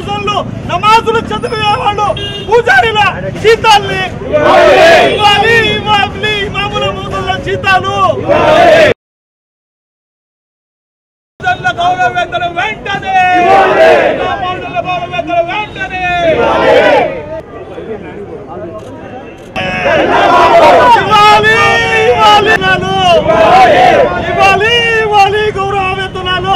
ముసళ్ళు నమాజులు చదివేవాళ్ళు పూజారిల జీతాల్ని ఇవ్వాలి, ఇమాముల ముసళ్ళ జీతాలు గౌరవ వేతనం వెంటనే గౌరవ వేతనం వెంటనే ఇవ్వాలి గౌరవ వేతనాలు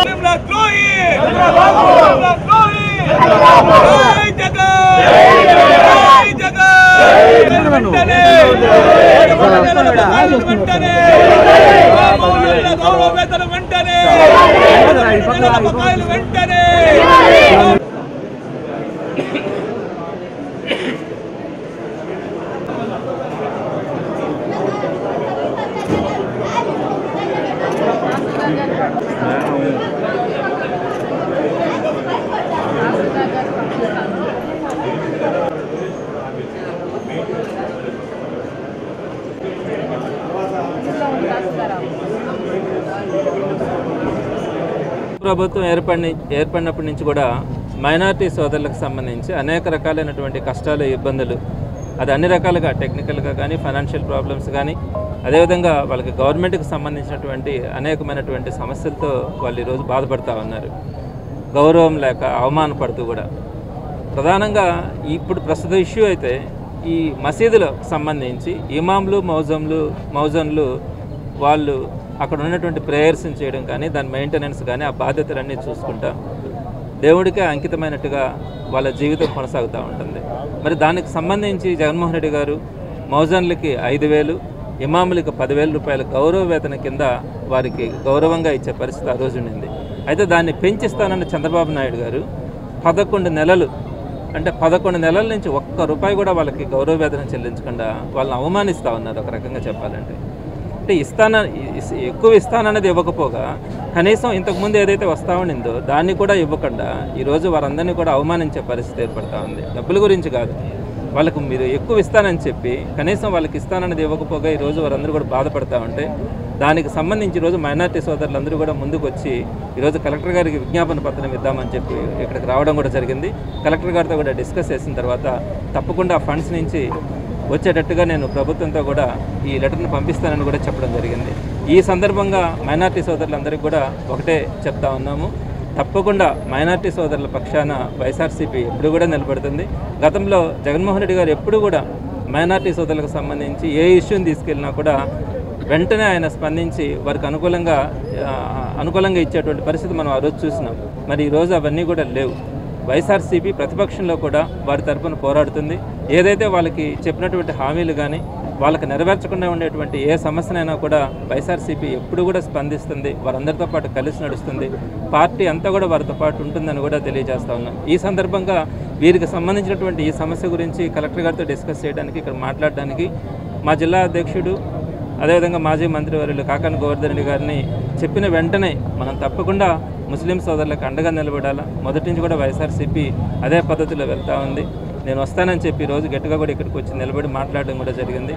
గౌరవ వేతనం వెంటనే బకాయిలు వెంటనే ప్రభుత్వం ఏర్పడినప్పటి నుంచి కూడా మైనారిటీ సోదరులకు సంబంధించి అనేక రకాలైనటువంటి కష్టాలు ఇబ్బందులు అది అన్ని రకాలుగా టెక్నికల్గా కానీ ఫైనాన్షియల్ ప్రాబ్లమ్స్ కానీ అదేవిధంగా వాళ్ళకి గవర్నమెంట్కి సంబంధించినటువంటి అనేకమైనటువంటి సమస్యలతో వాళ్ళు ఈరోజు బాధపడుతూ ఉన్నారు. గౌరవం లేక అవమానపడుతూ కూడా ప్రధానంగా ఇప్పుడు ప్రస్తుత ఇష్యూ అయితే ఈ మసీదులకు సంబంధించి ఇమాంలు మౌజన్లు వాళ్ళు అక్కడ ఉన్నటువంటి ప్రేయర్స్ని చేయడం కానీ దాని మెయింటెనెన్స్ కానీ ఆ బాధ్యతలన్నీ చూసుకుంటా దేవుడికే అంకితమైనట్టుగా వాళ్ళ జీవితం కొనసాగుతూ ఉంటుంది. మరి దానికి సంబంధించి జగన్మోహన్ రెడ్డి గారు మౌజన్లకి 5,000 ఇమాములకి 10,000 రూపాయల గౌరవ వేతన కింద వారికి గౌరవంగా ఇచ్చే పరిస్థితి ఆ రోజు ఉండింది. అయితే దాన్ని పెంచిస్తానన్న చంద్రబాబు నాయుడు గారు 11 నెలలు అంటే 11 నెలల నుంచి ఒక్క రూపాయి కూడా వాళ్ళకి గౌరవ వేతనం చెల్లించకుండా వాళ్ళని అవమానిస్తూ ఉన్నారు. ఒక రకంగా చెప్పాలంటే అంటే ఎక్కువ ఇస్తానన్నది ఇవ్వకపోగా కనీసం ఇంతకుముందు ఏదైతే వస్తూ ఉండిందో దాన్ని కూడా ఇవ్వకుండా ఈరోజు వారందరినీ కూడా అవమానించే పరిస్థితి ఏర్పడుతూ ఉంది. డబ్బుల గురించి కాదు, వాళ్ళకు మీరు ఎక్కువ ఇస్తానని చెప్పి కనీసం వాళ్ళకి ఇస్తానన్నది ఇవ్వకపోగా ఈరోజు వారందరూ కూడా బాధపడుతూ ఉంటే దానికి సంబంధించి ఈరోజు మైనార్టీ సోదరులందరూ కూడా ముందుకు వచ్చి ఈరోజు కలెక్టర్ గారికి విజ్ఞాపన పత్రం ఇద్దామని చెప్పి ఇక్కడికి రావడం కూడా జరిగింది. కలెక్టర్ గారితో కూడా డిస్కస్ చేసిన తర్వాత తప్పకుండా ఫండ్స్ నుంచి వచ్చేటట్టుగా నేను ప్రభుత్వంతో కూడా ఈ లెటర్ని పంపిస్తానని కూడా చెప్పడం జరిగింది. ఈ సందర్భంగా మైనార్టీ సోదరులందరికీ కూడా ఒకటే చెప్తా ఉన్నాము, తప్పకుండా మైనార్టీ సోదరుల పక్షాన వైఎస్ఆర్సీపీ ఎప్పుడు కూడా నిలబడుతుంది. గతంలో జగన్మోహన్ రెడ్డి గారు ఎప్పుడు కూడా మైనార్టీ సోదరులకు సంబంధించి ఏ ఇష్యూని తీసుకెళ్ళినా కూడా వెంటనే ఆయన స్పందించి వారికి అనుకూలంగా ఇచ్చేటువంటి పరిస్థితి మనం ఆ రోజు చూసినాం. మరి ఈరోజు అవన్నీ కూడా లేవు. వైఎస్ఆర్సీపీ ప్రతిపక్షంలో కూడా వారి తరఫున పోరాడుతుంది. ఏదైతే వాళ్ళకి చెప్పినటువంటి హామీలు కానీ వాళ్ళకి నెరవేర్చకుండా ఉండేటువంటి ఏ సమస్యనైనా కూడా వైఎస్ఆర్సీపీ ఎప్పుడు కూడా స్పందిస్తుంది, వారందరితో పాటు కలిసి నడుస్తుంది, పార్టీ అంతా కూడా వారితో పాటు ఉంటుందని కూడా తెలియజేస్తా ఉన్నాం. ఈ సందర్భంగా వీరికి సంబంధించినటువంటి ఈ సమస్య గురించి కలెక్టర్ గారితో డిస్కస్ చేయడానికి ఇక్కడ మాట్లాడడానికి మా జిల్లా అధ్యక్షుడు అదేవిధంగా మాజీ మంత్రివర్యులు కాకాని గోవర్ధన్ రెడ్డి గారిని చెప్పిన వెంటనే మనం తప్పకుండా ముస్లిం సోదరులకు అండగా నిలబడాలా. మొదటి నుంచి కూడా వైఎస్ఆర్సీపీ అదే పద్ధతిలో వెళ్తూ ఉంది. నేను వస్తానని చెప్పి ఈరోజు గట్టిగా కూడా ఇక్కడికి వచ్చి నిలబడి మాట్లాడడం కూడా జరిగింది.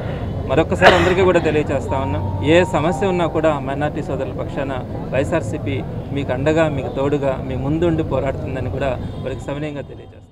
మరొకసారి అందరికీ కూడా తెలియజేస్తా ఉన్నాం, ఏ సమస్య ఉన్నా కూడా మైనార్టీ సోదరుల పక్షాన వైఎస్ఆర్సీపీ మీకు అండగా మీకు తోడుగా మీ ముందుండి పోరాడుతుందని కూడా వారికి సవినయంగా తెలియజేస్తాం.